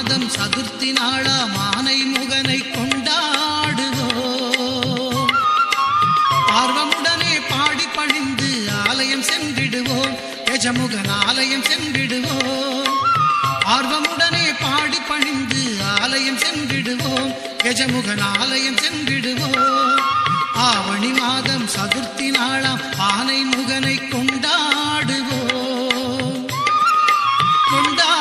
மாதம் சதுர்த்தி நாளாம் ஆனை முகனை கொண்டாடுவோம். ஆர்வமுடனே பாடி பணிந்து ஆலயம் சென்றிடுவோம். கஜமுகன் ஆலயம் சென்றிடுவோம். ஆர்வமுடனே பாடி பணிந்து ஆலயம் சென்றிடுவோம். கஜமுகன் ஆலயம் சென்றிடுவோம். ஆவணி மாதம் சதுர்த்தி நாளாம் ஆனை முகனை கொண்டாடுவோம். கொண்டாடுவோம்.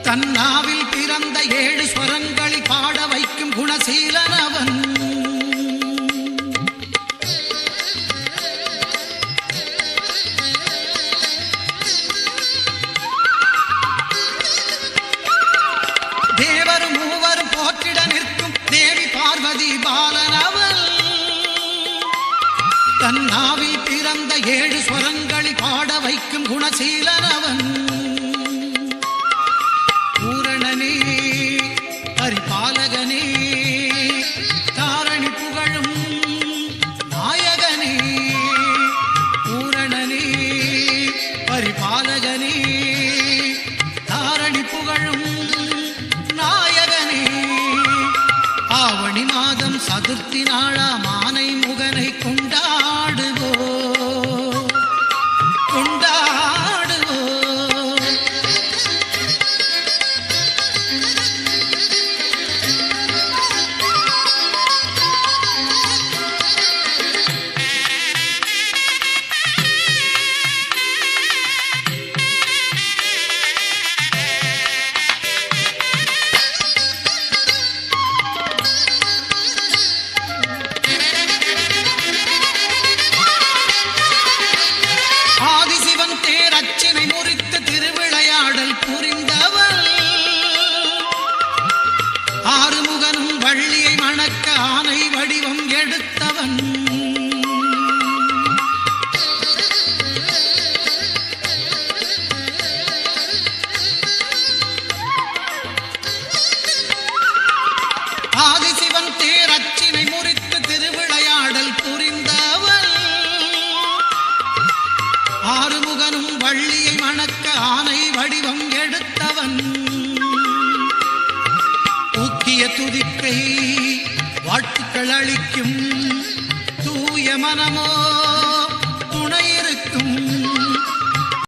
தன்னாவில் பிறந்த 7 ஸ்வரங்களில் பாட வைக்கும் குணசீலனவன். தேவரும் மூவரும் போற்றிட நிற்கும் தேவி பார்வதி பாலனவன். தன்னாவில் பிறந்த 7 ஸ்வரங்களில் பாட வைக்கும் குணசீலனவன். பரிபாலகனே தாரணி புகழும் நாயகனே. பூரணனே பரிபாலகனே தாரணி புகழும் நாயகனே. ஆவணி மாதம் சதுர்த்தி நாளாம் ஆனை முகனை கொண்டாடுவோம். கொண்டாடுவோம். ஆறுமுகனும் வள்ளியை மணக்க ஆனை வடிவம் எடுத்தவன். ஆதிசிவன் தேரச்சினை முறித்து திருவிளையாடல் புரிந்தவன். ஆறுமுகனும் வள்ளியை மணக்க ஆனை வடிவம் எடுத்தவன். துதிக்கை வாழ்த்துக்கள் அளிக்கும் தூய மனமோ துணை இருக்கும்.